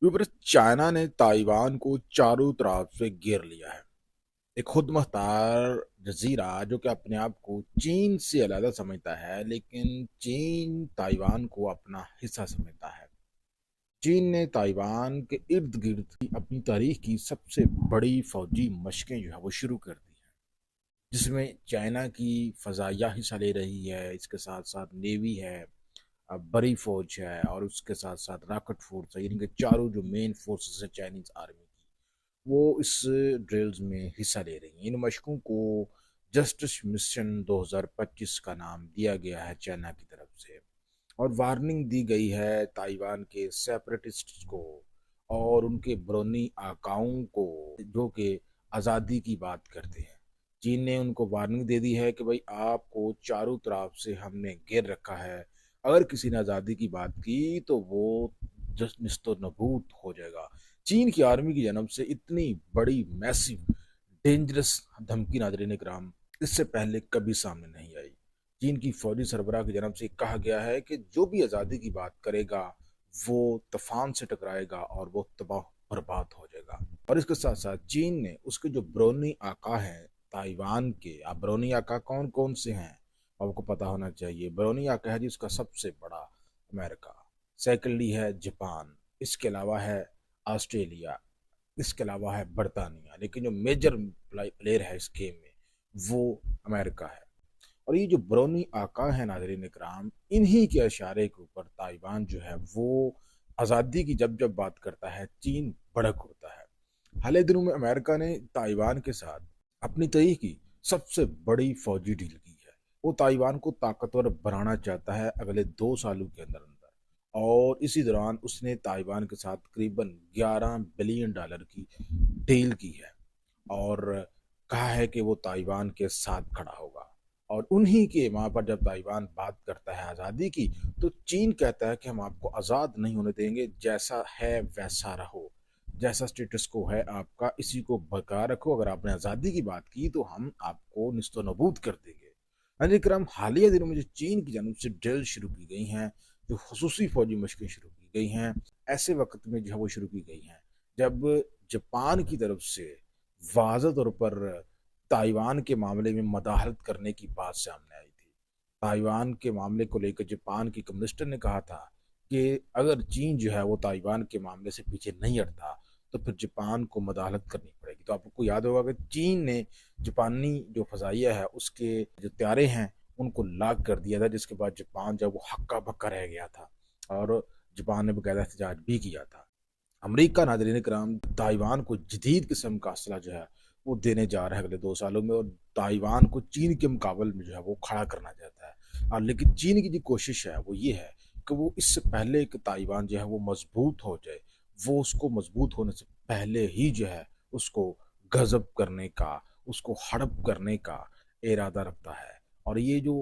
Viewers, China ने Taiwan को चारों तरफ से घेर लिया है। एक खुद मुख्तार जजीरा जो कि अपने आप को चीन से अलग समझता है, लेकिन चीन ताइवान को अपना हिस्सा समझता है। चीन ने ताइवान के इर्द गिर्द अपनी तारीख की सबसे बड़ी फौजी मशकें जो है वो शुरू कर दी है, जिसमें चाइना की फजाइया हिस्सा ले रही है। इसके साथ साथ नेवी है, बड़ी फौज है, और उसके साथ साथ रॉकेट फोर्स है। यानी कि चारों जो मेन फोर्सेस है चाइनीज आर्मी की, वो इस ड्रिल्स में हिस्सा ले रही हैं। इन मशकों को जस्टिस मिशन 2025 का नाम दिया गया है चाइना की तरफ से, और वार्निंग दी गई है ताइवान के सेपरेटिस्ट को और उनके ब्रोनी आकाओं को जो कि आज़ादी की बात करते हैं। चीन ने उनको वार्निंग दे दी है कि भाई आपको चारों तरफ से हमने घेर रखा है, अगर किसी ने आज़ादी की बात की तो वो जस्ट निस्तो नबूद हो जाएगा। चीन की आर्मी की जन्म से इतनी बड़ी मैसिव डेंजरस धमकी, नादरीन इकराम, इससे पहले कभी सामने नहीं आई। चीन की फौजी सरबराह की जानब से कहा गया है कि जो भी आज़ादी की बात करेगा वो तूफान से टकराएगा और वो तबाह बर्बाद हो जाएगा। और इसके साथ साथ चीन ने उसके जो ब्रोनी आका हैं ताइवान के, अब ब्रोनी आका कौन कौन से हैं आपको पता होना चाहिए। ब्रोनी आका है जिसका सबसे बड़ा अमेरिका, सेकेंडली है जापान, इसके अलावा है ऑस्ट्रेलिया, इसके अलावा है बरतानिया, लेकिन जो मेजर प्लेयर है इस गेम में वो अमेरिका है। और ये जो ब्रोनी आका है, नाजरीन इकराम, इन्हीं के इशारे के ऊपर ताइवान जो है वो आज़ादी की जब जब बात करता है चीन भड़क उठता है। हाल ही दिनों में अमेरिका ने ताइवान के साथ अपनी तारीख की सबसे बड़ी फौजी डील की है। वो ताइवान को ताकतवर बनाना चाहता है अगले 2 सालों के अंदर अंदर, और इसी दौरान उसने ताइवान के साथ करीबन $11 बिलियन की डील की है, और कहा है कि वो ताइवान के साथ खड़ा होगा। और उन्हीं के वहां पर जब ताइवान बात करता है आज़ादी की, तो चीन कहता है कि हम आपको आज़ाद नहीं होने देंगे, जैसा है वैसा रहो, जैसा स्टेटस को है आपका इसी को बरकरार रखो, अगर आपने आज़ादी की बात की तो हम आपको निस्तो नबूद कर देंगे। हाँ क्रम हालिया दिनों में जो चीन की जानब से ड्रिल शुरू की गई हैं, जो खसूसी फौजी मशकें शुरू की गई हैं, ऐसे वक्त में जो है वो शुरू की गई हैं जब जापान की तरफ से वाज़ह तौर पर ताइवान के मामले में मदाखलत करने की बात सामने आई थी। ताइवान के मामले को लेकर जापान की कम्युनिस्टर ने कहा था कि अगर चीन जो है वो ताइवान के मामले से पीछे नहीं हटता तो फिर जापान को मदाखलत करनी पड़ेगी। तो आपको याद होगा कि चीन ने जापानी जो फजाइया है उसके जो त्यारे हैं उनको लाग कर दिया था, जिसके बाद जापान जब वो हक्का बक्का रह गया था और जापान ने बाकायदा एहतजाज भी किया था। अमरीका, नाजरीन कराम, ताइवान को जदीद किस्म का असला जो है वो देने जा रहा है अगले 2 सालों में, और ताइवान को चीन के मुकाबले में जो है वो खड़ा करना चाहता है। और लेकिन चीन की जो कोशिश है वो ये है कि वो इससे पहले कि ताइवान जो है वो मजबूत हो जाए, वो उसको मजबूत होने से पहले ही जो है उसको गजब करने का, उसको हड़प करने का इरादा रखता है। और ये जो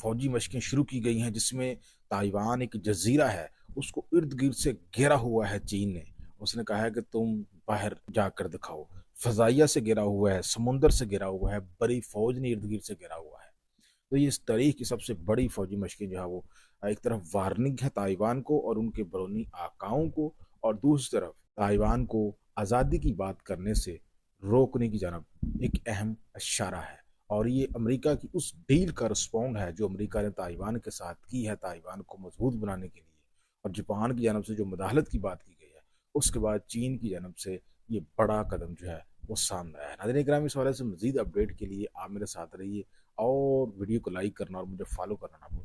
फौजी मशकें शुरू की गई हैं जिसमें ताइवान एक जजीरा है, उसको इर्द गिर्द से घेरा हुआ है चीन ने। उसने कहा है कि तुम बाहर जाकर दिखाओ। फजाइया से घिरा हुआ है, समुंदर से घिरा हुआ है, बड़ी फौज ने इर्द गिर्द से घिरा हुआ है। तो ये इस तारीख की सबसे बड़ी फौजी मशकें जो है वो एक तरफ वार्निंग है ताइवान को और उनके बरौनी आकाओं को, और दूसरी तरफ ताइवान को आज़ादी की बात करने से रोकने की जानब एक अहम इशारा है। और ये अमेरिका की उस डील का रिस्पॉन्ड है जो अमेरिका ने ताइवान के साथ की है ताइवान को मजबूत बनाने के लिए। और जापान की जानब से जो मुदाखलत की बात की गई है, उसके बाद चीन की जानब से ये बड़ा कदम जो है वो सामने आया है। नाज़रीन इकराम, इस हवाले से मजीद अपडेट के लिए आप मेरे साथ रहिए और वीडियो को लाइक करना और मुझे फॉलो करना ना भूलें।